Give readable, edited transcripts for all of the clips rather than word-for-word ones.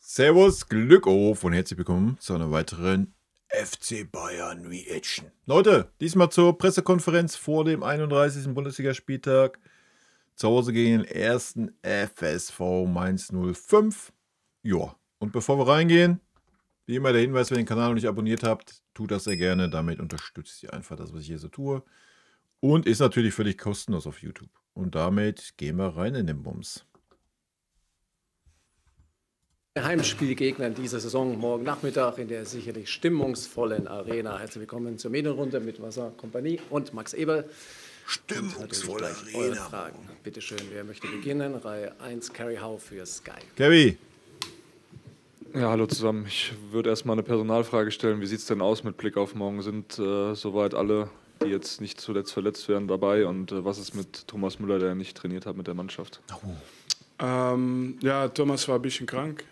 Servus, Glück auf und herzlich willkommen zu einer weiteren FC Bayern Reaction. Leute, diesmal zur Pressekonferenz vor dem 31. Bundesligaspieltag. Zu Hause gegen den ersten FSV Mainz 05. Ja, und bevor wir reingehen, wie immer der Hinweis, wenn ihr den Kanal noch nicht abonniert habt, tut das sehr gerne. Damit unterstützt ihr einfach das, was ich hier so tue. Und ist natürlich völlig kostenlos auf YouTube. Und damit gehen wir rein in den Bums. Heimspielgegner in dieser Saison morgen Nachmittag in der sicherlich stimmungsvollen Arena. Herzlich willkommen zur Medienrunde mit Wasser Kompanie und Max Eberl. Stimmungsvolle Arena. Eure Fragen. Bitte schön, wer möchte beginnen? Reihe 1, Carrie Howe für Sky. Carrie. Ja, hallo zusammen. Ich würde erstmal eine Personalfrage stellen. Wie sieht es denn aus mit Blick auf morgen? Sind soweit alle, die jetzt nicht zuletzt verletzt werden, dabei? Und was ist mit Thomas Müller, der nicht trainiert hat mit der Mannschaft? Ja, Thomas war ein bisschen krank.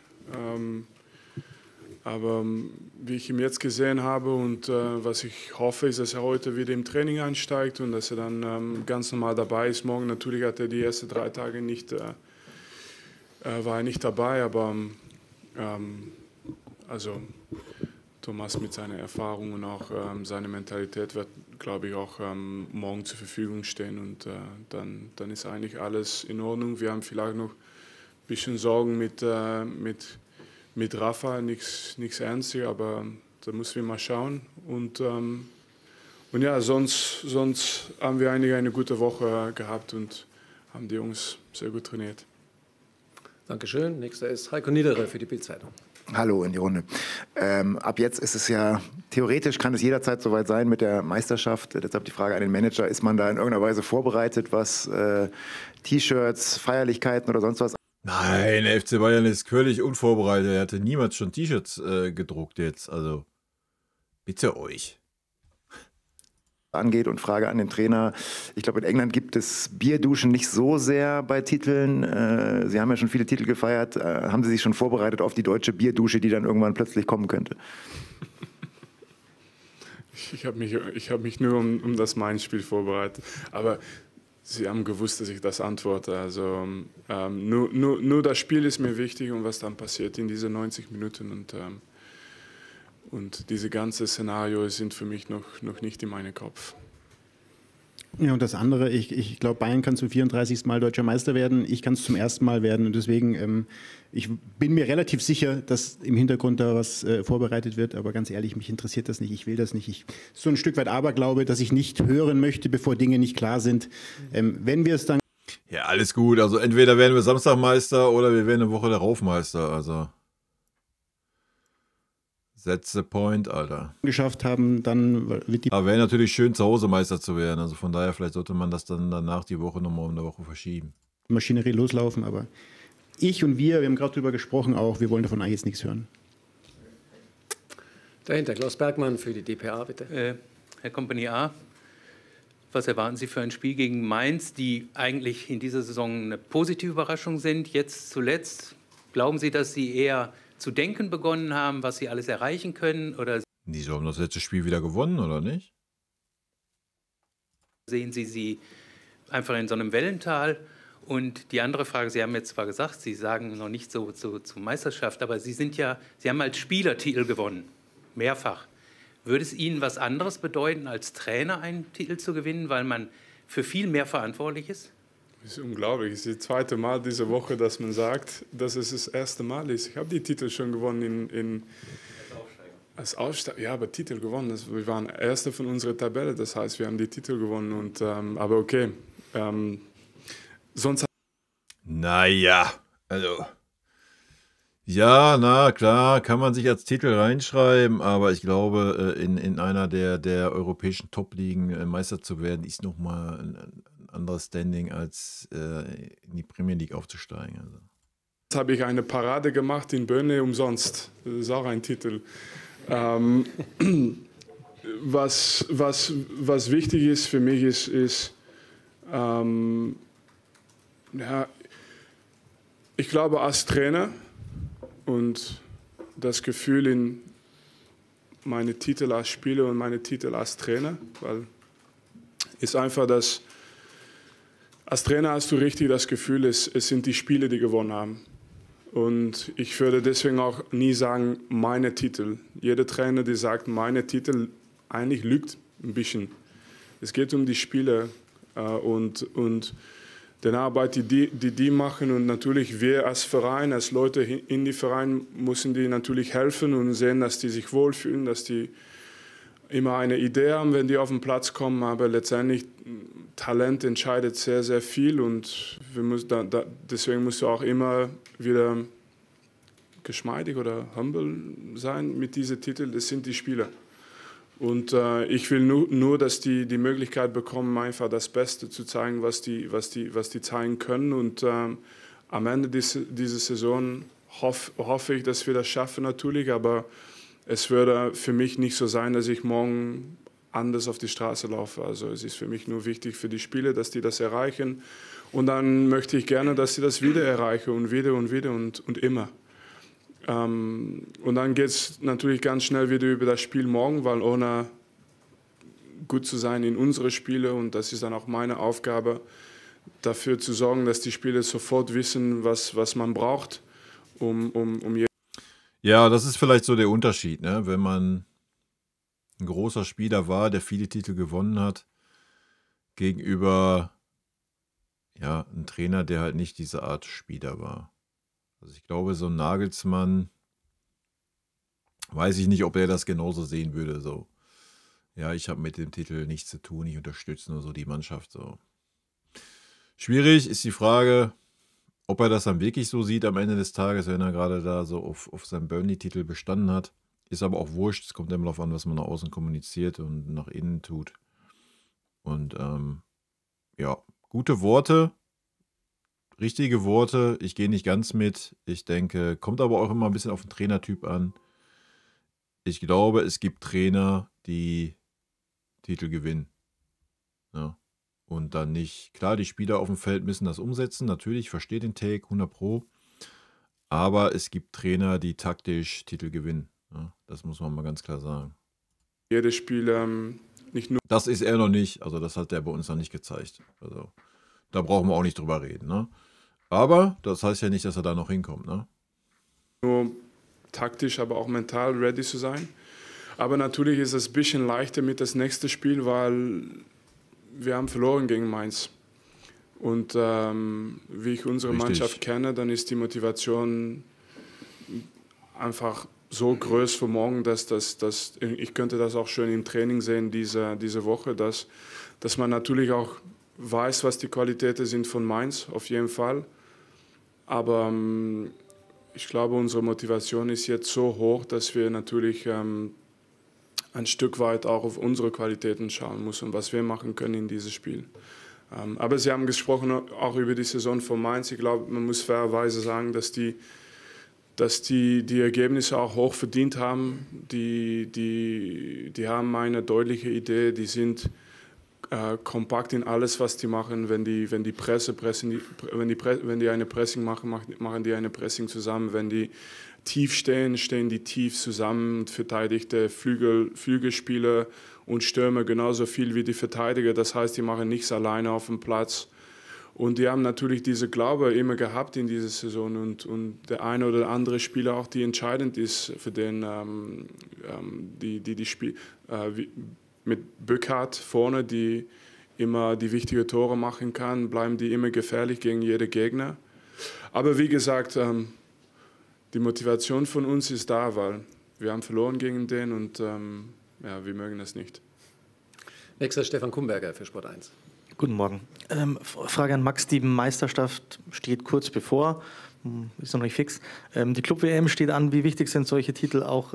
Aber wie ich ihn jetzt gesehen habe und was ich hoffe, ist, dass er heute wieder im Training einsteigt und dass er dann ganz normal dabei ist. Morgen natürlich hat er die ersten 3 Tage nicht, war er nicht dabei, aber also Thomas mit seiner Erfahrung und auch seiner Mentalität wird, glaube ich, auch morgen zur Verfügung stehen und dann ist eigentlich alles in Ordnung. Wir haben vielleicht noch ein bisschen Sorgen mit Rafa, nichts Ernstes, aber da müssen wir mal schauen. Und ja, sonst haben wir eigentlich eine gute Woche gehabt und haben die Jungs sehr gut trainiert. Dankeschön. Nächster ist Heiko Niederer für die Bild-Zeitung. Hallo in die Runde. Ab jetzt ist es ja, theoretisch kann es jederzeit soweit sein mit der Meisterschaft. Deshalb die Frage an den Manager, ist man da in irgendeiner Weise vorbereitet, was T-Shirts, Feierlichkeiten oder sonst was? Nein, der FC Bayern ist völlig unvorbereitet. Er hatte niemals schon T-Shirts gedruckt jetzt. Also, bitte euch. Angeht und Frage an den Trainer. Ich glaube, in England gibt es Bierduschen nicht so sehr bei Titeln. Sie haben ja schon viele Titel gefeiert. Haben Sie sich schon vorbereitet auf die deutsche Bierdusche, die dann irgendwann plötzlich kommen könnte? Ich hab mich nur um das Mainz-Spiel vorbereitet. Aber Sie haben gewusst, dass ich das antworte. Also nur das Spiel ist mir wichtig und was dann passiert in diesen 90 Minuten. Und diese ganzen Szenarien sind für mich noch nicht in meinem Kopf. Ja, und das andere, ich glaube, Bayern kann zum 34. Mal deutscher Meister werden. Ich kann es zum ersten Mal werden. Und deswegen, ich bin mir relativ sicher, dass im Hintergrund da was vorbereitet wird. Aber ganz ehrlich, mich interessiert das nicht. Ich will das nicht. So ein Stück weit Aberglaube, dass ich nicht hören möchte, bevor Dinge nicht klar sind. Wenn wir es dann... Ja, alles gut. Also entweder werden wir Samstagmeister oder wir werden eine Woche darauf Meister. Also... That's the point, Alter. Geschafft haben, dann wird die... Aber wäre natürlich schön, zu Hause Meister zu werden. Also von daher, vielleicht sollte man das dann danach die Woche nochmal um eine Woche verschieben. Maschinerie loslaufen, aber ich und wir haben gerade drüber gesprochen auch, wir wollen davon eigentlich jetzt nichts hören. Dahinter Klaus Bergmann für die dpa, bitte. Herr Kompanie A, was erwarten Sie für ein Spiel gegen Mainz, die eigentlich in dieser Saison eine positive Überraschung sind? Jetzt zuletzt, glauben Sie, dass Sie eher zu denken begonnen haben, was sie alles erreichen können? Oder Die haben das letzte Spiel wieder gewonnen, oder nicht? sehen Sie sie einfach in so einem Wellental? Und die andere Frage, Sie haben jetzt zwar gesagt, Sie sagen noch nicht so zur Meisterschaft, aber Sie haben als Spieler Titel gewonnen, mehrfach. Würde es Ihnen was anderes bedeuten, als Trainer einen Titel zu gewinnen, weil man für viel mehr verantwortlich ist? Das ist unglaublich. Es ist das zweite Mal diese Woche, dass man sagt, dass es das erste Mal ist. Ich habe die Titel schon gewonnen als Aufsteiger. Ja, aber Titel gewonnen. Wir waren Erster von unserer Tabelle. Das heißt, wir haben die Titel gewonnen. Und, aber okay. Sonst. Naja, also. Ja, na klar, kann man sich als Titel reinschreiben, aber ich glaube, in einer der europäischen Top-Ligen Meister zu werden, ist nochmal ein anderes Standing, als in die Premier League aufzusteigen. Also. Jetzt habe ich eine Parade gemacht in Bönne umsonst. Das ist auch ein Titel. Was wichtig ist für mich ist ja, ich glaube als Trainer und das Gefühl in meine Titel als Spieler und meine Titel als Trainer, weil ist einfach das, als Trainer hast du richtig das Gefühl, es sind die Spiele, die gewonnen haben. Und ich würde deswegen auch nie sagen, meine Titel. Jeder Trainer, der sagt, meine Titel, eigentlich lügt ein bisschen. Es geht um die Spieler und die Arbeit, die machen. Und natürlich wir als Verein, als Leute in die Verein, müssen die natürlich helfen und sehen, dass die sich wohlfühlen, dass die immer eine Idee haben, wenn die auf den Platz kommen. Aber letztendlich, Talent entscheidet sehr, sehr viel. Und deswegen musst du auch immer wieder geschmeidig oder humble sein mit diesen Titeln. Das sind die Spieler. Und ich will nur, dass die Möglichkeit bekommen, einfach das Beste zu zeigen, was die zeigen können. Und am Ende dieser Saison hoffe ich, dass wir das schaffen natürlich. Aber es würde für mich nicht so sein, dass ich morgen anders auf die Straße laufe. Also es ist für mich nur wichtig für die Spieler, dass die das erreichen. Und dann möchte ich gerne, dass sie das wieder erreichen und wieder und wieder und immer. Und dann geht es natürlich ganz schnell wieder über das Spiel morgen, weil ohne gut zu sein in unsere Spiele, und das ist dann auch meine Aufgabe, dafür zu sorgen, dass die Spieler sofort wissen, was man braucht, um Ja, das ist vielleicht so der Unterschied, ne? Wenn man ein großer Spieler war, der viele Titel gewonnen hat, gegenüber einem Trainer, der halt nicht diese Art Spieler war. Also ich glaube, so ein Nagelsmann, weiß ich nicht, ob er das genauso sehen würde. So, ja, ich habe mit dem Titel nichts zu tun, ich unterstütze nur so die Mannschaft. So. Schwierig ist die Frage, ob er das dann wirklich so sieht am Ende des Tages, wenn er gerade da so auf seinen Burnley-Titel bestanden hat. Ist aber auch wurscht, es kommt immer darauf an, was man nach außen kommuniziert und nach innen tut. Und gute Worte, richtige Worte. Ich gehe nicht ganz mit. Ich denke, kommt aber auch immer ein bisschen auf den Trainertyp an. Ich glaube, es gibt Trainer, die Titel gewinnen. Ja. Und dann nicht, klar, die Spieler auf dem Feld müssen das umsetzen. Natürlich, ich verstehe den Take, 100%. Aber es gibt Trainer, die taktisch Titel gewinnen. Ja, das muss man mal ganz klar sagen. jedes Spiel nicht nur. Das ist er noch nicht. Also das hat er bei uns noch nicht gezeigt. Also da brauchen wir auch nicht drüber reden. Ne? Aber das heißt ja nicht, dass er da noch hinkommt. Ne? Nur taktisch, aber auch mental ready zu sein. Aber natürlich ist es ein bisschen leichter mit das nächste Spiel, weil wir haben verloren gegen Mainz. Und wie ich unsere Mannschaft kenne, dann ist die Motivation einfach so groß für morgen, dass ich könnte das auch schön im Training sehen diese Woche, dass man natürlich auch weiß, was die Qualitäten sind von Mainz, auf jeden Fall. Aber ich glaube, unsere Motivation ist jetzt so hoch, dass wir natürlich ein Stück weit auch auf unsere Qualitäten schauen müssen und was wir machen können in diesem Spiel. Aber Sie haben gesprochen auch über die Saison von Mainz. Ich glaube, man muss fairerweise sagen, dass die Ergebnisse auch hoch verdient haben. Die haben eine deutliche Idee. Die sind kompakt in alles, was die machen. Wenn die eine Pressing machen, machen die eine Pressing zusammen. Wenn die tief stehen, stehen die tief zusammen und verteidigte Flügelspieler und Stürmer genauso viel wie die Verteidiger. Das heißt, die machen nichts alleine auf dem Platz. Und die haben natürlich diese Glaube immer gehabt in dieser Saison. Und der eine oder andere Spieler auch, die entscheidend ist für den, die Spiel mit Böckhardt vorne, die immer die wichtigen Tore machen kann, bleiben die immer gefährlich gegen jeden Gegner. Aber wie gesagt, die Motivation von uns ist da, weil wir haben verloren gegen den und wir mögen das nicht. Nächster Stefan Kumberger für Sport 1. Guten Morgen. Frage an Max, die Meisterschaft steht kurz bevor, ist noch nicht fix. Die Club-WM steht an. Wie wichtig sind solche Titel auch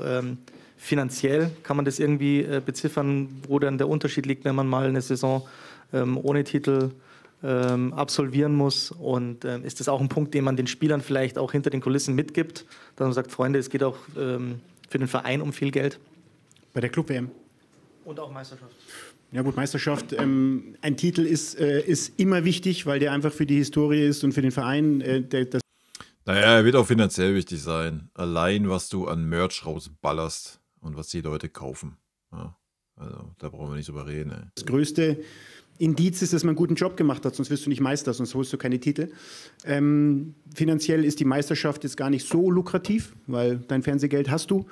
finanziell? Kann man das irgendwie beziffern, wo dann der Unterschied liegt, wenn man mal eine Saison ohne Titel absolvieren muss? Und ist das auch ein Punkt, den man den Spielern vielleicht auch hinter den Kulissen mitgibt, dass man sagt, Freunde, es geht auch für den Verein um viel Geld? Bei der Club-WM. Und auch Meisterschaft. Ja gut, Meisterschaft. Ein Titel ist immer wichtig, weil der einfach für die Historie ist und für den Verein. Naja, er wird auch finanziell wichtig sein. Allein, was du an Merch rausballerst und was die Leute kaufen. Ja, also da brauchen wir nicht drüber reden. Ey. Das Größte Indiz ist, dass man einen guten Job gemacht hat, sonst wirst du nicht Meister, sonst holst du keine Titel. Finanziell ist die Meisterschaft jetzt gar nicht so lukrativ, weil dein Fernsehgeld hast du.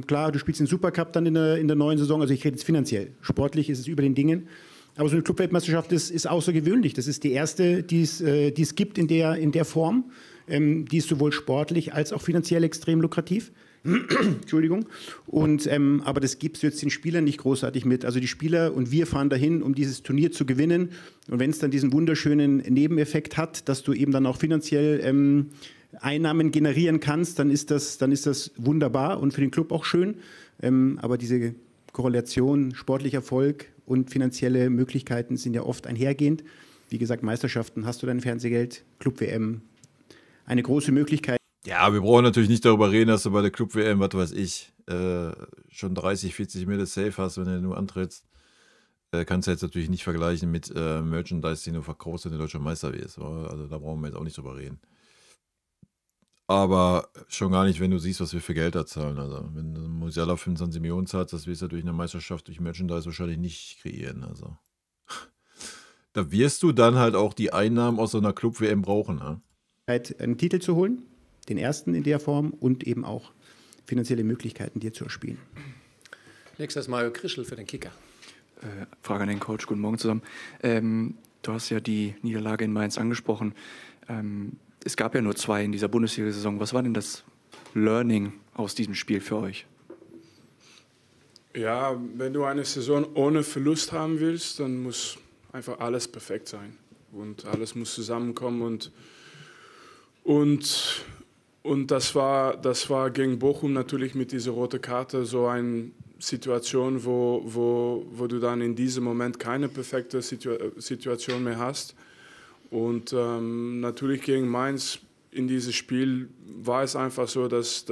Klar, du spielst den Supercup dann in der neuen Saison, also ich rede jetzt finanziell. Sportlich ist es über den Dingen. Aber so eine Clubweltmeisterschaft ist außergewöhnlich. Das ist die erste, die es gibt in der Form. Die ist sowohl sportlich als auch finanziell extrem lukrativ. Entschuldigung. Aber das gibst du jetzt den Spielern nicht großartig mit. Also die Spieler und wir fahren dahin, um dieses Turnier zu gewinnen. Und wenn es dann diesen wunderschönen Nebeneffekt hat, dass du eben dann auch finanziell Einnahmen generieren kannst, dann ist das wunderbar und für den Club auch schön. Aber diese Korrelation, sportlicher Erfolg und finanzielle Möglichkeiten sind ja oft einhergehend. Wie gesagt, Meisterschaften, hast du dein Fernsehgeld, Club-WM, eine große Möglichkeit. Ja, wir brauchen natürlich nicht darüber reden, dass du bei der Club-WM, was weiß ich, schon 30, 40 Mille safe hast, wenn du nur antrittst. Kannst du jetzt natürlich nicht vergleichen mit Merchandise, den du verkaufst, wenn du deutscher Meister wirst. Also da brauchen wir jetzt auch nicht drüber reden. Aber schon gar nicht, wenn du siehst, was wir für Geld da zahlen. Also wenn du Musiala 25 Millionen zahlst, das wirst du durch eine Meisterschaft, durch Merchandise wahrscheinlich nicht kreieren. Also da wirst du dann halt auch die Einnahmen aus so einer Club-WM brauchen. Ne? Einen Titel zu holen, den ersten in der Form und eben auch finanzielle Möglichkeiten dir zu erspielen. Nächstes Mario Krischl für den Kicker. Frage an den Coach, guten Morgen zusammen. Du hast ja die Niederlage in Mainz angesprochen. Es gab ja nur 2 in dieser Bundesliga-Saison. Was war denn das Learning aus diesem Spiel für euch? Ja, wenn du eine Saison ohne Verlust haben willst, dann muss einfach alles perfekt sein. Und alles muss zusammenkommen. Und das war gegen Bochum natürlich mit dieser roten Karte so eine Situation, wo du dann in diesem Moment keine perfekte Situation mehr hast. Und natürlich gegen Mainz in diesem Spiel war es einfach so, dass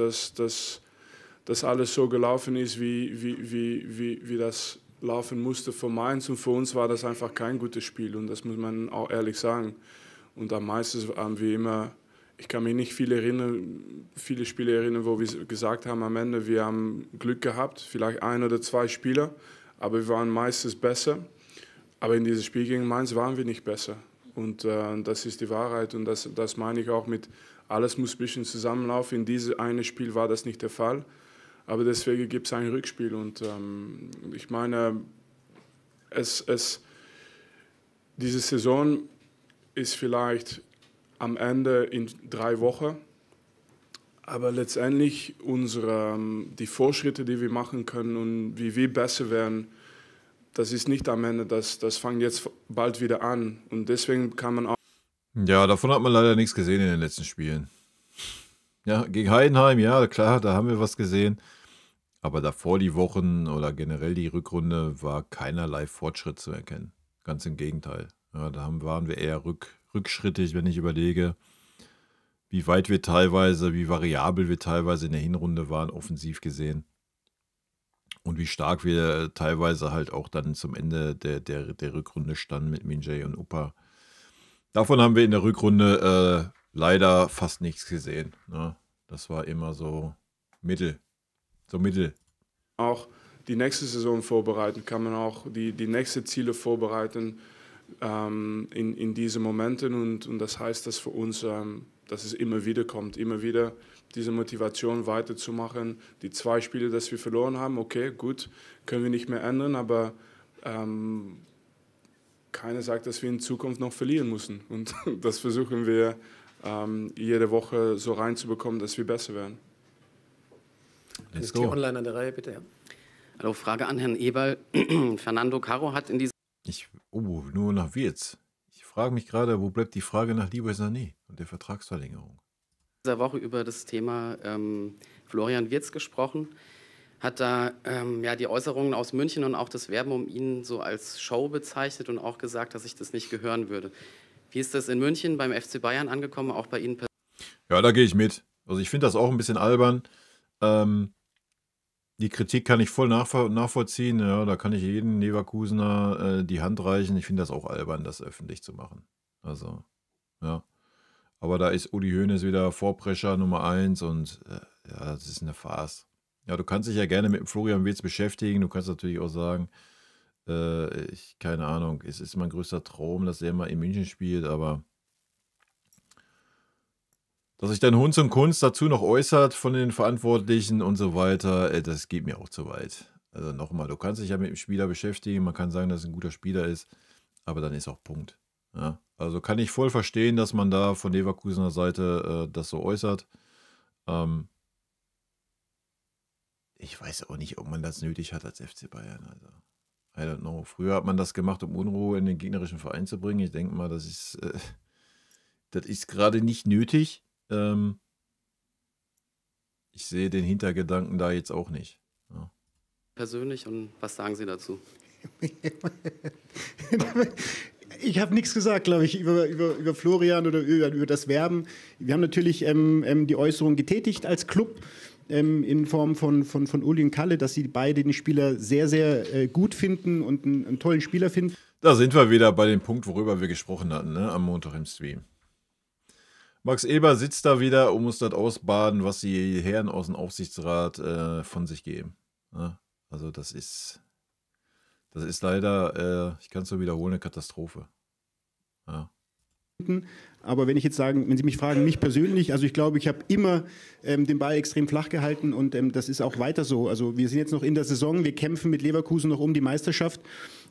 alles so gelaufen ist, wie das laufen musste für Mainz. Und für uns war das einfach kein gutes Spiel. Und das muss man auch ehrlich sagen. Und am meisten haben wir immer, ich kann mich nicht viele Spiele erinnern, wo wir gesagt haben am Ende, wir haben Glück gehabt, vielleicht 1 oder 2 Spieler, aber wir waren meistens besser. Aber in diesem Spiel gegen Mainz waren wir nicht besser. Und das ist die Wahrheit und das meine ich auch mit, alles muss ein bisschen zusammenlaufen. In diesem einen Spiel war das nicht der Fall, aber deswegen gibt es ein Rückspiel. Und ich meine, diese Saison ist vielleicht am Ende in 3 Wochen, aber letztendlich die Fortschritte, die wir machen können und wie wir besser werden, das ist nicht am Ende, das fängt jetzt bald wieder an. Und deswegen kann man auch... Ja, davon hat man leider nichts gesehen in den letzten Spielen. Ja, gegen Heidenheim, ja, klar, da haben wir was gesehen. Aber davor die Wochen oder generell die Rückrunde war keinerlei Fortschritt zu erkennen. Ganz im Gegenteil. Ja, da waren wir eher rückschrittig, wenn ich überlege, wie weit wir teilweise, wie variabel wir teilweise in der Hinrunde waren, offensiv gesehen. Und wie stark wir teilweise halt auch dann zum Ende der Rückrunde standen mit Min-Jae und Upa. Davon haben wir in der Rückrunde leider fast nichts gesehen. Ne? Das war immer so mittel. Auch die nächste Saison vorbereiten, kann man auch die nächsten Ziele vorbereiten in diesen Momenten. Und das heißt, dass für uns, dass es immer wieder kommt, immer wieder diese Motivation weiterzumachen. Die 2 Spiele, die wir verloren haben, okay, gut, können wir nicht mehr ändern, aber keiner sagt, dass wir in Zukunft noch verlieren müssen. Und das versuchen wir jede Woche so reinzubekommen, dass wir besser werden. Let's go. Online an der Reihe, bitte. Ja. Hallo, Frage an Herrn Eberl. Fernando Caro hat in diesem... Nur nach Wirtz. Ich frage mich gerade, wo bleibt die Frage nach Leroy Sané und der Vertragsverlängerung? Dieser Woche über das Thema Florian Wirtz gesprochen, hat da die Äußerungen aus München und auch das Werben um ihn so als Show bezeichnet und auch gesagt, dass ich das nicht gehören würde. Wie ist das in München beim FC Bayern angekommen, auch bei Ihnen persönlich? Ja, da gehe ich mit. Also ich finde das auch ein bisschen albern. Die Kritik kann ich voll nachvollziehen. Ja, da kann ich jeden Leverkusener die Hand reichen. Ich finde das auch albern, das öffentlich zu machen. Also, ja. Aber da ist Uli Hoeneß wieder Vorprescher Nummer 1 und ja, das ist eine Farce. Ja, du kannst dich ja gerne mit dem Florian Wirtz beschäftigen. Du kannst natürlich auch sagen, Keine Ahnung, es ist mein größter Traum, dass er mal in München spielt, aber dass sich dann Hunz und Kunz dazu noch äußert von den Verantwortlichen und so weiter, das geht mir auch zu weit. Also nochmal, du kannst dich ja mit dem Spieler beschäftigen, man kann sagen, dass es ein guter Spieler ist, aber dann ist auch Punkt. Ja? Also kann ich voll verstehen, dass man da von Leverkusener Seite das so äußert. Ich weiß auch nicht, ob man das nötig hat als FC Bayern. Also, I don't know. Früher hat man das gemacht, um Unruhe in den gegnerischen Verein zu bringen. Ich denke mal, das ist gerade nicht nötig. Ich sehe den Hintergedanken da jetzt auch nicht. Ja. Persönlich, und was sagen Sie dazu? Ich habe nichts gesagt, glaube ich, über Florian oder über das Werben. Wir haben natürlich die Äußerung getätigt als Club in Form von Uli und Kalle, dass sie beide den Spieler sehr, sehr gut finden und einen tollen Spieler finden. Da sind wir wieder bei dem Punkt, worüber wir gesprochen hatten, ne? Am Montag im Stream. Max Eber sitzt da wieder und muss das ausbaden, was die Herren aus dem Aufsichtsrat von sich geben. Ja? Also das ist leider, ich kann es nur wiederholen, eine Katastrophe. Ja. Aber wenn Sie mich fragen, mich persönlich, also ich glaube, ich habe immer den Ball extrem flach gehalten und das ist auch weiter so. Also wir sind jetzt noch in der Saison, wir kämpfen mit Leverkusen noch um die Meisterschaft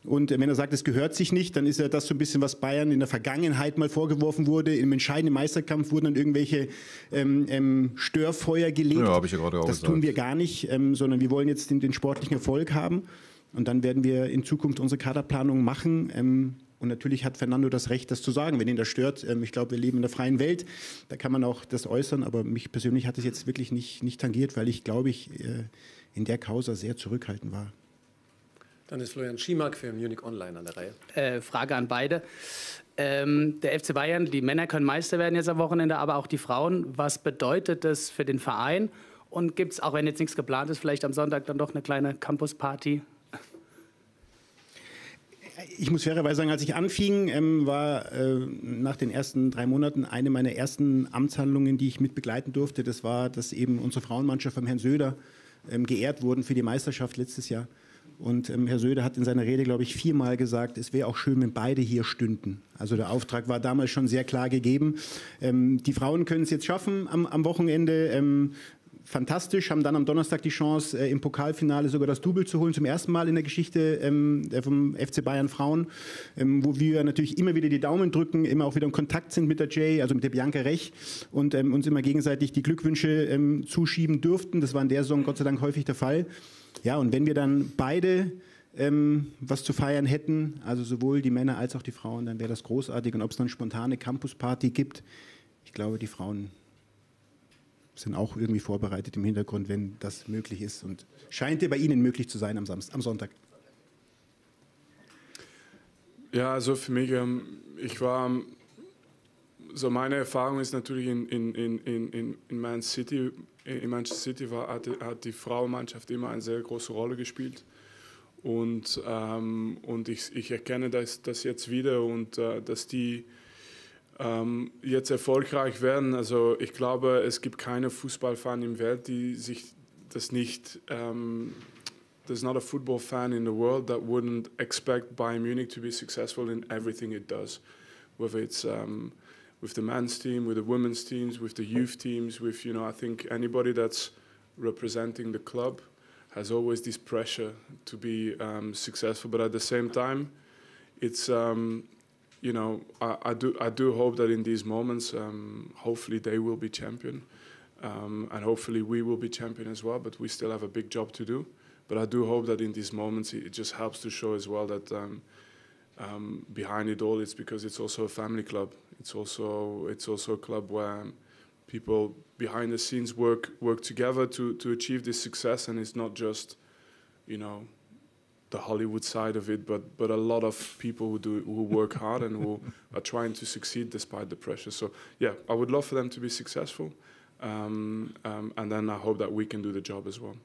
und wenn er sagt, es gehört sich nicht, dann ist ja das so ein bisschen, was Bayern in der Vergangenheit mal vorgeworfen wurde. Im entscheidenden Meisterkampf wurden dann irgendwelche Störfeuer gelegt. Ja, habe ich ja gerade auch das gesagt. tun wir gar nicht, sondern wir wollen jetzt den sportlichen Erfolg haben und dann werden wir in Zukunft unsere Kaderplanung machen. Und natürlich hat Fernando das Recht, das zu sagen, wenn ihn das stört. Ich glaube, wir leben in der freien Welt, da kann man auch das äußern, aber mich persönlich hat es jetzt wirklich nicht tangiert, weil ich, glaube ich, in der Causa sehr zurückhaltend war. Dann ist Florian Schiemack für Munich Online an der Reihe. Frage an beide. Der FC Bayern, die Männer können Meister werden jetzt am Wochenende, aber auch die Frauen. Was bedeutet das für den Verein? Und gibt es, auch wenn jetzt nichts geplant ist, vielleicht am Sonntag dann doch eine kleine Campusparty? Ich muss fairerweise sagen, als ich anfing, war nach den ersten 3 Monaten eine meiner ersten Amtshandlungen, die ich mit begleiten durfte. Das war, dass eben unsere Frauenmannschaft vom Herrn Söder geehrt wurden für die Meisterschaft letztes Jahr. Und Herr Söder hat in seiner Rede, glaube ich, 4-mal gesagt, es wäre auch schön, wenn beide hier stünden. Also der Auftrag war damals schon sehr klar gegeben. Die Frauen können es jetzt schaffen am Wochenende. Fantastisch, haben dann am Donnerstag die Chance, im Pokalfinale sogar das Double zu holen, zum ersten Mal in der Geschichte vom FC Bayern Frauen, wo wir natürlich immer wieder die Daumen drücken, immer auch wieder in Kontakt sind mit der Jay, also mit der Bianca Rech und uns immer gegenseitig die Glückwünsche zuschieben durften. Das war in der Saison Gott sei Dank häufig der Fall. Ja, und wenn wir dann beide was zu feiern hätten, also sowohl die Männer als auch die Frauen, dann wäre das großartig. Und ob es dann spontane Campusparty gibt, ich glaube, die Frauen sind auch irgendwie vorbereitet im Hintergrund, wenn das möglich ist. Und scheint ja bei Ihnen möglich zu sein am Sonntag. Ja, also für mich, so meine Erfahrung ist natürlich in Man City. In Manchester City hat die Frauenmannschaft immer eine sehr große Rolle gespielt. Und ich erkenne das jetzt wieder und dass die jetzt erfolgreich werden. Also ich glaube, es gibt keine Fußballfan im Welt, die sich das nicht... there's not a football fan in the world that wouldn't expect Bayern Munich to be successful in everything it does, whether it's with the men's team, with the women's teams, with the youth teams, with, I think anybody that's representing the club has always this pressure to be successful. But at the same time, it's, I do hope that in these moments, hopefully they will be champion, and hopefully we will be champion as well, but we still have a big job to do. But I do hope that in these moments it just helps to show as well that behind it all, it's because it's also a family club. It's also a club where people behind the scenes work together to achieve this success, and it's not just, the Hollywood side of it, but a lot of people who work hard and who are trying to succeed despite the pressure. So yeah, I would love for them to be successful, and then I hope that we can do the job as well.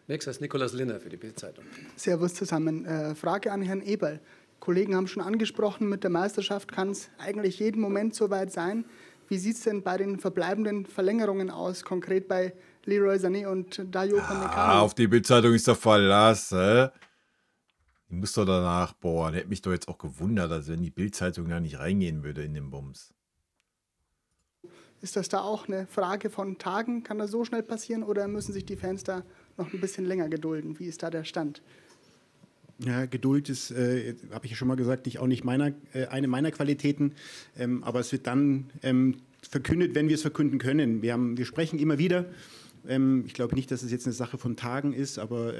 Nächster ist Nikolaus Linner für die Bild-Zeitung. Servus zusammen. Frage an Herrn Eberl. Kollegen haben schon angesprochen, mit der Meisterschaft kann es eigentlich jeden Moment soweit sein. Wie sieht es denn bei den verbleibenden Verlängerungen aus, konkret bei Leroy Sané und Dayot Upamecano? Auf die Bild-Zeitung ist der Verlass. Die Ich muss doch danach bohren. Hätte mich doch jetzt auch gewundert, als wenn die Bild-Zeitung da nicht reingehen würde in den Bums. Ist das da auch eine Frage von Tagen? Kann das so schnell passieren oder müssen sich die Fans da noch ein bisschen länger gedulden? Wie ist da der Stand? Ja, Geduld ist, habe ich ja schon mal gesagt, nicht eine meiner Qualitäten. Aber es wird dann verkündet, wenn wir es verkünden können. Wir sprechen immer wieder. Ich glaube nicht, dass es jetzt eine Sache von Tagen ist, aber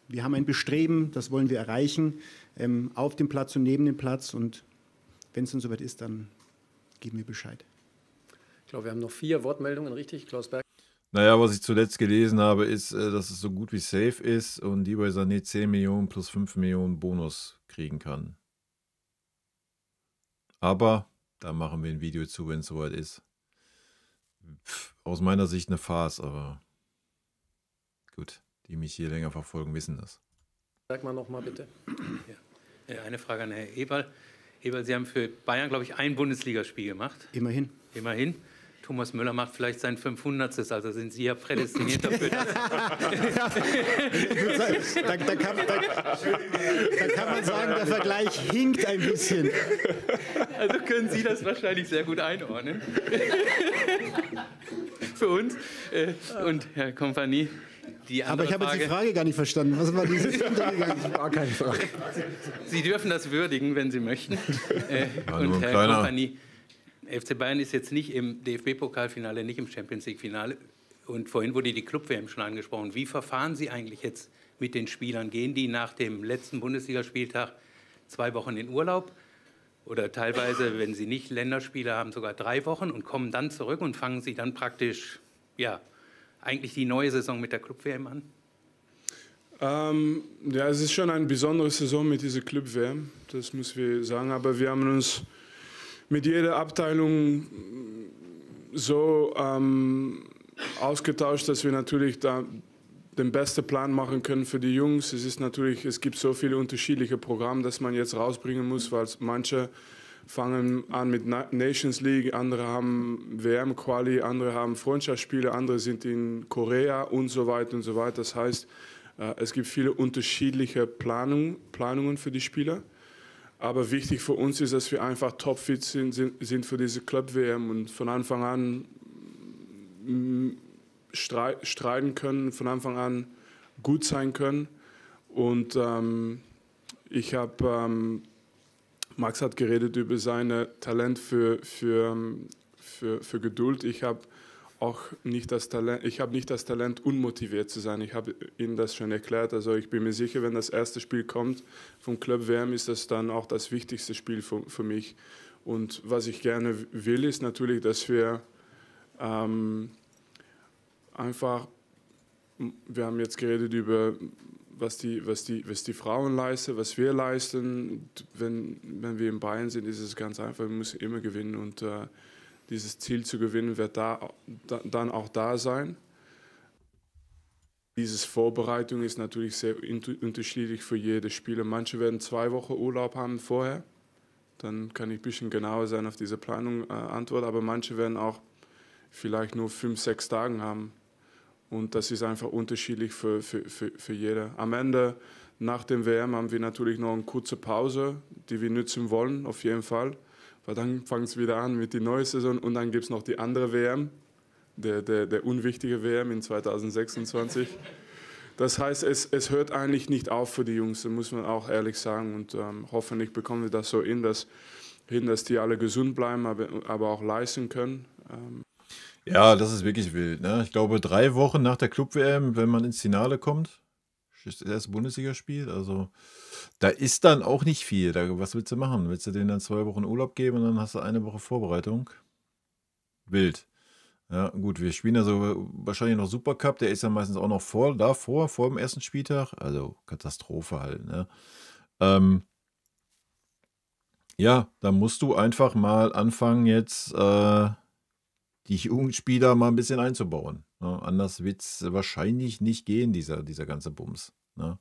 wir haben ein Bestreben, das wollen wir erreichen, auf dem Platz und neben dem Platz. Und wenn es dann soweit ist, dann geben wir Bescheid. Ich glaube, wir haben noch 4 Wortmeldungen, richtig? Klaus Berg. Naja, was ich zuletzt gelesen habe, ist, dass es so gut wie safe ist und Leroy Sané 10 Millionen plus 5 Millionen Bonus kriegen kann. Aber da machen wir ein Video zu, wenn es soweit ist. Aus meiner Sicht eine Farce, aber gut, die mich hier länger verfolgen, wissen das. Sag mal nochmal bitte. Ja. Eine Frage an Herrn Eberl. Eberl, Sie haben für Bayern, glaube ich, ein Bundesligaspiel gemacht. Immerhin. Immerhin. Thomas Müller macht vielleicht sein 500. Also sind Sie ja prädestiniert dafür. Da kann man sagen, der Vergleich hinkt ein bisschen. Also können Sie das wahrscheinlich sehr gut einordnen. Für uns. Und Herr Kompanie. Aber ich habe jetzt die Frage gar nicht verstanden. Was war dieses Hintergegangen? Das war keine Frage. Sie dürfen das würdigen, wenn Sie möchten. Und Herr Kompanie. FC Bayern ist jetzt nicht im DFB-Pokalfinale, nicht im Champions-League-Finale. Und vorhin wurde die Club-WM schon angesprochen. Wie verfahren Sie eigentlich jetzt mit den Spielern? Gehen die nach dem letzten Bundesligaspieltag 2 Wochen in Urlaub? Oder teilweise, wenn sie nicht Länderspiele haben, sogar 3 Wochen und kommen dann zurück und fangen sie dann praktisch, ja, eigentlich die neue Saison mit der Club-WM an? Ja, es ist schon eine besondere Saison mit dieser Club-WM, das müssen wir sagen. Aber wir haben uns mit jeder Abteilung so ausgetauscht, dass wir natürlich da den besten Plan machen können für die Jungs. Es gibt so viele unterschiedliche Programme, dass man jetzt rausbringen muss, weil manche fangen an mit Nations League, andere haben WM-Quali, andere haben Freundschaftsspiele, andere sind in Korea und so weiter und so weiter. Das heißt, es gibt viele unterschiedliche Planungen für die Spieler. Aber wichtig für uns ist, dass wir einfach topfit sind für diese Club-WM und von Anfang an streiten können, von Anfang an gut sein können. Und Max hat geredet über sein Talent für Geduld. Ich habe nicht das Talent, unmotiviert zu sein. Ich habe Ihnen das schon erklärt. Also ich bin mir sicher, wenn das erste Spiel kommt vom Club WM, ist das dann auch das wichtigste Spiel für mich. Und was ich gerne will, ist natürlich, dass wir einfach, wir haben jetzt geredet über, was die Frauen leisten, was wir leisten. Wenn wir in Bayern sind, ist es ganz einfach, wir müssen immer gewinnen und dieses Ziel zu gewinnen wird dann auch da sein. Diese Vorbereitung ist natürlich sehr unterschiedlich für jede Spieler. Manche werden 2 Wochen Urlaub haben vorher. Dann kann ich ein bisschen genauer sein auf diese Planung antworten. Aber manche werden auch vielleicht nur 5, 6 Tage haben. Und das ist einfach unterschiedlich für jeder. Am Ende, nach dem WM, haben wir natürlich noch eine kurze Pause, die wir nutzen wollen, auf jeden Fall. Weil dann fängt es wieder an mit der neuen Saison und dann gibt es noch die andere WM, der unwichtige WM in 2026. Das heißt, es hört eigentlich nicht auf für die Jungs, das muss man auch ehrlich sagen. Und hoffentlich bekommen wir das so hin, dass die alle gesund bleiben, aber auch leisten können. Ja, das ist wirklich wild. Ne? Ich glaube, 3 Wochen nach der Club-WM, wenn man ins Finale kommt, das erste Bundesligaspiel, also da ist dann auch nicht viel. Was willst du machen? Willst du denen dann 2 Wochen Urlaub geben und dann hast du 1 Woche Vorbereitung? Wild. Ja, gut, wir spielen also wahrscheinlich noch Supercup, der ist ja meistens auch noch vor dem ersten Spieltag. Also Katastrophe halt, ne? Ja, da musst du einfach mal anfangen, jetzt die Jugendspieler mal ein bisschen einzubauen. Ne? Anders wird es wahrscheinlich nicht gehen, dieser ganze Bums. Ne?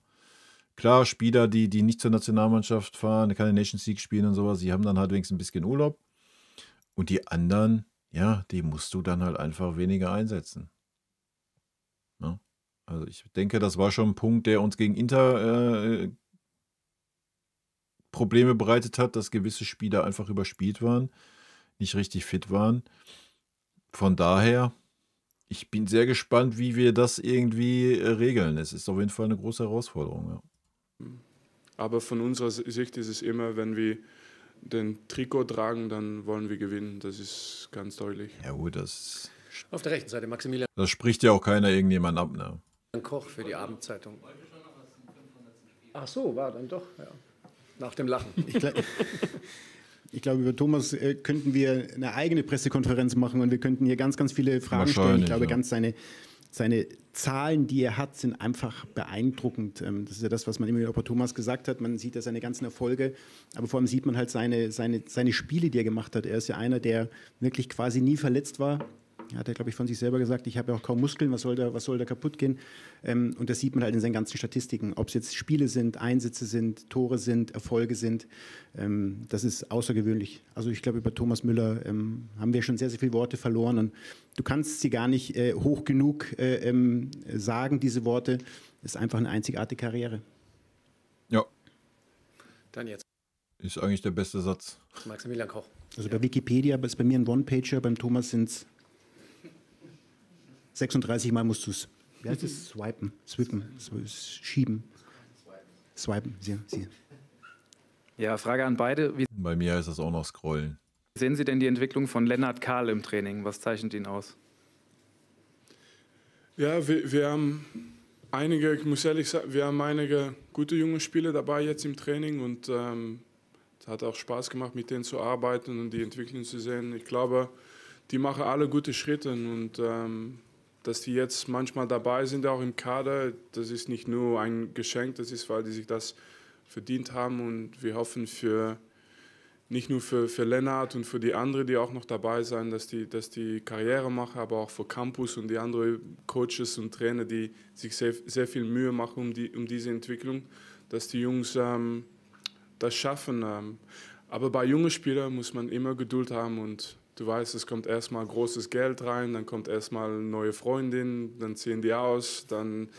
Klar, Spieler, die nicht zur Nationalmannschaft fahren, keine Nations League spielen und sowas, die haben dann halt wenigstens ein bisschen Urlaub. Und die anderen, ja, die musst du dann halt einfach weniger einsetzen. Ne? Also ich denke, das war schon ein Punkt, der uns gegen Inter Probleme bereitet hat, dass gewisse Spieler einfach überspielt waren, nicht richtig fit waren. Von daher, ich bin sehr gespannt, wie wir das irgendwie regeln. Es ist auf jeden Fall eine große Herausforderung. Ja. Aber von unserer Sicht ist es immer, wenn wir den Trikot tragen, dann wollen wir gewinnen. Das ist ganz deutlich. Ja gut, das... Auf der rechten Seite Maximilian Das spricht ja auch keiner irgendjemand ab, ne? Koch für die Abendzeitung. Ach so, war dann doch, ja. Nach dem Lachen. Ich glaube, über Thomas könnten wir eine eigene Pressekonferenz machen und wir könnten hier ganz, ganz viele Fragen stellen. Ich glaube, ganz seine Zahlen, die er hat, sind einfach beeindruckend. Das ist ja das, was man immer wieder über Thomas gesagt hat. Man sieht ja seine ganzen Erfolge, aber vor allem sieht man halt seine Spiele, die er gemacht hat. Er ist ja einer, der wirklich quasi nie verletzt war. Hat er, glaube ich, von sich selber gesagt, ich habe ja auch kaum Muskeln, was soll da kaputt gehen? Und das sieht man halt in seinen ganzen Statistiken. Ob es jetzt Spiele sind, Einsätze sind, Tore sind, Erfolge sind, das ist außergewöhnlich. Also ich glaube, über Thomas Müller haben wir schon sehr, sehr viele Worte verloren und du kannst sie gar nicht hoch genug sagen, diese Worte. Das ist einfach eine einzigartige Karriere. Ja. Dann jetzt. Ist eigentlich der beste Satz. Maximilian Koch. Also bei Wikipedia ist bei mir ein One-Pager, beim Thomas sind es 36 Mal musst du es, wie heißt es? Swipen, schieben. Swipen, Sie. Ja, Frage an beide. Wie Bei mir heißt das auch noch scrollen. sehen Sie denn die Entwicklung von Lennart Kahl im Training? Was zeichnet ihn aus? Ja, wir haben einige, ich muss ehrlich sagen, wir haben einige gute junge Spieler dabei jetzt im Training und es hat auch Spaß gemacht, mit denen zu arbeiten und die Entwicklung zu sehen. Ich glaube, die machen alle gute Schritte und dass die jetzt manchmal dabei sind, auch im Kader, das ist nicht nur ein Geschenk, das ist, weil die sich das verdient haben und wir hoffen nicht nur für Lennart und für die anderen, die auch noch dabei sind, dass die Karriere machen, aber auch für Campus und die anderen Coaches und Trainer, die sich sehr, sehr viel Mühe machen um diese Entwicklung, dass die Jungs das schaffen. Aber bei jungen Spielern muss man immer Geduld haben und du weißt, es kommt erstmal großes Geld rein, dann kommt erstmal eine neue Freundin, dann ziehen die aus, dann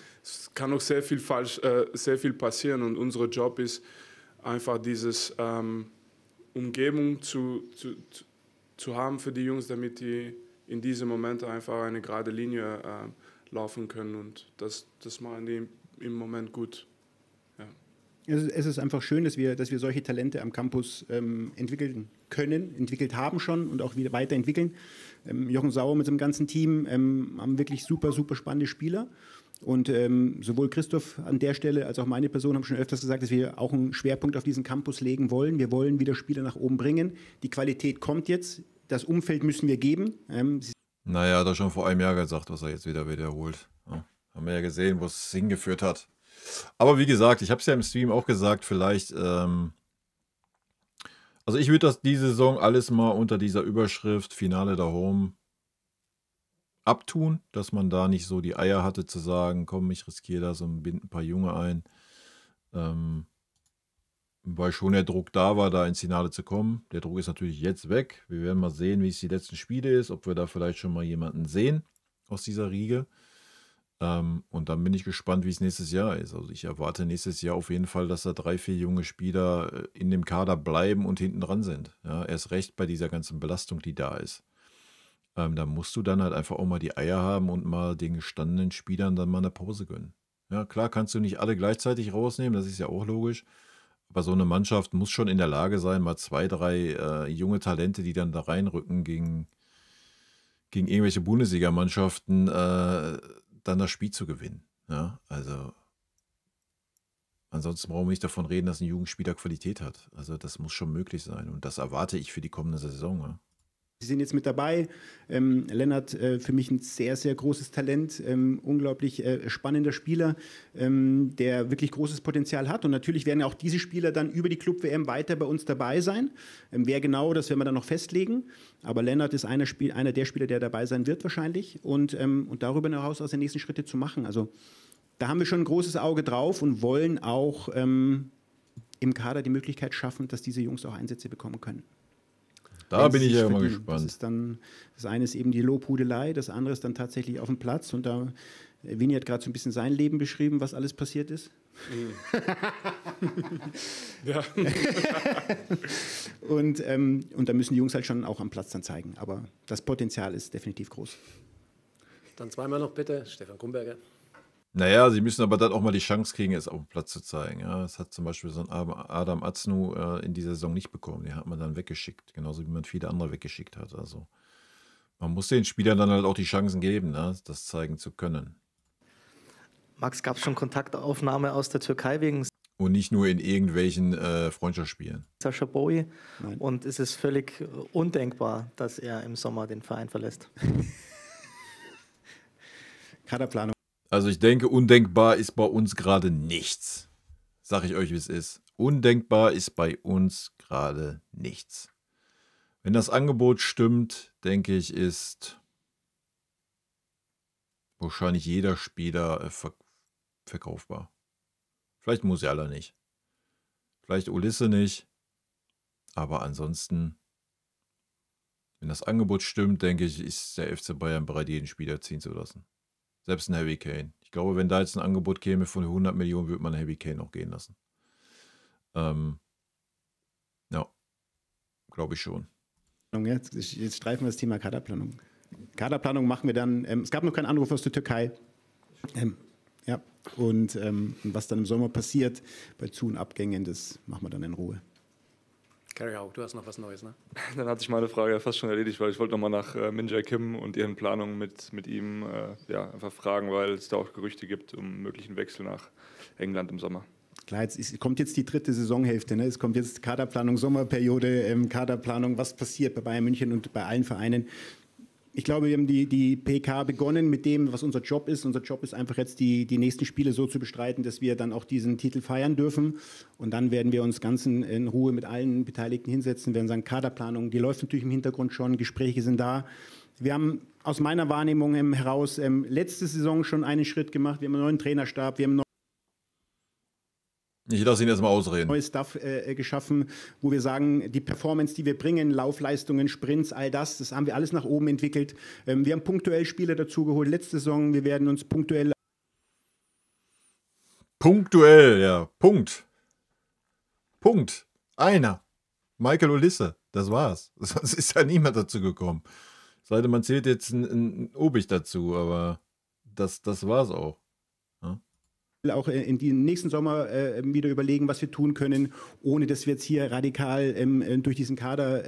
kann noch sehr viel passieren und unser Job ist einfach dieses Umgebung zu haben für die Jungs, damit die in diesen Momenten einfach eine gerade Linie laufen können und das machen die im Moment gut. Ja. Es ist einfach schön, dass wir solche Talente am Campus entwickeln können, entwickelt haben schon und auch wieder weiterentwickeln. Jochen Sauer mit seinem ganzen Team haben wirklich super, super spannende Spieler. Und sowohl Christoph an der Stelle als auch meine Person haben schon öfters gesagt, dass wir auch einen Schwerpunkt auf diesen Campus legen wollen. Wir wollen wieder Spieler nach oben bringen. Die Qualität kommt jetzt. Das Umfeld müssen wir geben. Naja, hat er schon vor einem Jahr gesagt, was er jetzt wieder wiederholt. Ja, haben wir ja gesehen, wo es hingeführt hat. Aber wie gesagt, ich habe es ja im Stream auch gesagt, vielleicht, also ich würde das diese Saison alles mal unter dieser Überschrift Finale da Home abtun, dass man da nicht so die Eier hatte zu sagen, komm, ich riskiere das und binde ein paar Junge ein. Weil schon der Druck da war, da ins Finale zu kommen. Der Druck ist natürlich jetzt weg. Wir werden mal sehen, wie es die letzten Spiele ist, ob wir da vielleicht schon mal jemanden sehen aus dieser Riege. Und dann bin ich gespannt, wie es nächstes Jahr ist. Also ich erwarte nächstes Jahr auf jeden Fall, dass da 3, 4 junge Spieler in dem Kader bleiben und hinten dran sind. Ja, erst recht bei dieser ganzen Belastung, die da ist. Da musst du dann halt einfach auch mal die Eier haben und mal den gestandenen Spielern dann mal eine Pause gönnen. Ja, klar kannst du nicht alle gleichzeitig rausnehmen, das ist ja auch logisch. Aber so eine Mannschaft muss schon in der Lage sein, mal 2, 3 junge Talente, die dann da reinrücken gegen irgendwelche Bundesligamannschaften, dann das Spiel zu gewinnen. Ja, also ansonsten brauchen wir nicht davon reden, dass ein Jugendspieler Qualität hat. Also das muss schon möglich sein und das erwarte ich für die kommende Saison. Ja. Sie sind jetzt mit dabei. Lennart, für mich ein sehr, sehr großes Talent, unglaublich spannender Spieler, der wirklich großes Potenzial hat. Und natürlich werden auch diese Spieler dann über die Club-WM weiter bei uns dabei sein. Wer genau, das werden wir dann noch festlegen. Aber Lennart ist einer der Spieler, der dabei sein wird wahrscheinlich. Und darüber hinaus aus den nächsten Schritte zu machen. Also da haben wir schon ein großes Auge drauf und wollen auch im Kader die Möglichkeit schaffen, dass diese Jungs auch Einsätze bekommen können. Da bin ich ja immer verdienen. gespannt. Das ist dann, das eine ist eben die Lobhudelei, das andere ist dann tatsächlich auf dem Platz. Und da, Vinny hat gerade so ein bisschen sein Leben beschrieben, was alles passiert ist. Ja. Und da müssen die Jungs halt schon auch am Platz dann zeigen. Aber das Potenzial ist definitiv groß. Dann zweimal noch bitte, Stefan Kumberger. Naja, sie müssen aber dann auch mal die Chance kriegen, es auf dem Platz zu zeigen. Ja, das hat zum Beispiel so ein Adam Aznu in dieser Saison nicht bekommen. Den hat man dann weggeschickt, genauso wie man viele andere weggeschickt hat. Also man muss den Spielern dann halt auch die Chancen geben, ne, das zeigen zu können. Max, gab es schon Kontaktaufnahme aus der Türkei wegen Und nicht nur in irgendwelchen Freundschaftsspielen. Sascha Bowie? Nein. Und ist es völlig undenkbar, dass er im Sommer den Verein verlässt? Kaderplanung. Also ich denke, undenkbar ist bei uns gerade nichts. Sag ich euch, wie es ist. Undenkbar ist bei uns gerade nichts. Wenn das Angebot stimmt, denke ich, ist wahrscheinlich jeder Spieler verkaufbar. Vielleicht Musiala nicht. Vielleicht Ulisse nicht. Aber ansonsten, wenn das Angebot stimmt, denke ich, ist der FC Bayern bereit, jeden Spieler ziehen zu lassen. Selbst ein Harry Kane. Ich glaube, wenn da jetzt ein Angebot käme von 100 Millionen, würde man Harry Kane auch gehen lassen. Ja, glaube ich schon. Jetzt streifen wir das Thema Kaderplanung. Kaderplanung machen wir dann. Es gab noch keinen Anruf aus der Türkei. Ja, und was dann im Sommer passiert bei Zu- und Abgängen, das machen wir dann in Ruhe. Carrie Hau, du hast noch was Neues, ne? Dann hat sich meine Frage ja fast schon erledigt, weil ich wollte nochmal nach Min Jae Kim und ihren Planungen mit ihm einfach fragen, weil es da auch Gerüchte gibt um möglichen Wechsel nach England im Sommer. Klar, kommt jetzt die dritte Saisonhälfte. Ne? Es kommt jetzt Kaderplanung, Sommerperiode, Kaderplanung, was passiert bei Bayern München und bei allen Vereinen. Ich glaube, wir haben die PK begonnen mit dem, was unser Job ist. Unser Job ist einfach jetzt, die nächsten Spiele so zu bestreiten, dass wir dann auch diesen Titel feiern dürfen. Und dann werden wir uns ganz in Ruhe mit allen Beteiligten hinsetzen, werden sagen, Kaderplanung, die läuft natürlich im Hintergrund schon, Gespräche sind da. Wir haben aus meiner Wahrnehmung heraus letzte Saison schon einen Schritt gemacht. Wir haben einen neuen Trainerstab, wir haben Ich lasse ihn erstmal ausreden. neues Stuff geschaffen, wo wir sagen, die Performance, die wir bringen, Laufleistungen, Sprints, all das haben wir alles nach oben entwickelt. Wir haben punktuell Spieler dazugeholt letzte Saison. Wir werden uns punktuell... Punktuell, ja. Punkt. Einer. Michael Ulisse. Das war's. Sonst ist ja niemand dazu gekommen. Sei denn, man zählt jetzt ein Obig dazu, aber das war's auch. Ja? Auch in den nächsten Sommer wieder überlegen, was wir tun können, ohne dass wir jetzt hier radikal durch diesen Kader,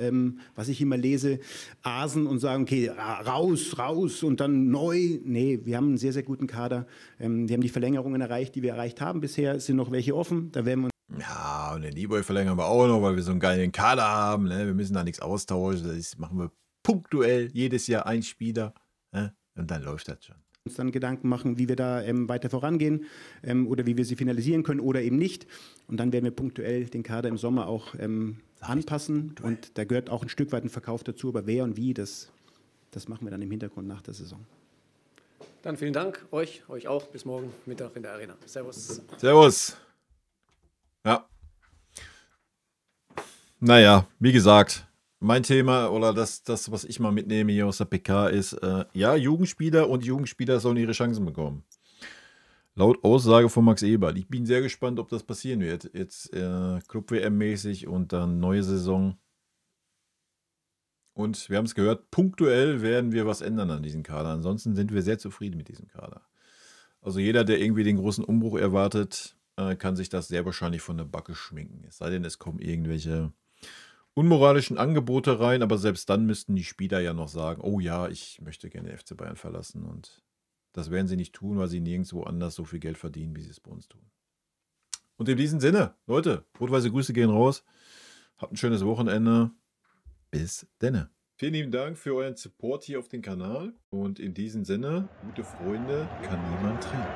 was ich immer lese, asen und sagen, okay, raus und dann neu. Nee, wir haben einen sehr, sehr guten Kader. Wir haben die Verlängerungen erreicht, die wir erreicht haben bisher. Es sind noch welche offen. Da werden wir Ja, und den Leroy verlängern wir auch noch, weil wir so einen geilen Kader haben. Ne? Wir müssen da nichts austauschen. Das machen wir punktuell jedes Jahr ein Spieler. Ne? Und dann läuft das schon. uns dann Gedanken machen, wie wir da weiter vorangehen oder wie wir sie finalisieren können oder eben nicht. Und dann werden wir punktuell den Kader im Sommer auch anpassen. Und da gehört auch ein Stück weit ein Verkauf dazu. Aber wer und wie, das machen wir dann im Hintergrund nach der Saison. Dann vielen Dank euch auch. Bis morgen Mittag in der Arena. Servus. Servus. Ja. Naja, wie gesagt, mein Thema oder das, was ich mal mitnehme hier aus der PK ist, ja, Jugendspieler und Jugendspieler sollen ihre Chancen bekommen. Laut Aussage von Max Eberl. Ich bin sehr gespannt, ob das passieren wird. Jetzt Club-WM-mäßig und dann neue Saison. Und wir haben es gehört, punktuell werden wir was ändern an diesem Kader. Ansonsten sind wir sehr zufrieden mit diesem Kader. Also jeder, der irgendwie den großen Umbruch erwartet, kann sich das sehr wahrscheinlich von der Backe schminken. Es sei denn, es kommen irgendwelche unmoralischen Angebote rein, aber selbst dann müssten die Spieler ja noch sagen, oh ja, ich möchte gerne den FC Bayern verlassen. Und das werden sie nicht tun, weil sie nirgendwo anders so viel Geld verdienen, wie sie es bei uns tun. Und in diesem Sinne, Leute, rot-weiße Grüße gehen raus. Habt ein schönes Wochenende. Bis denne. Vielen lieben Dank für euren Support hier auf dem Kanal. Und in diesem Sinne, gute Freunde kann niemand trennen.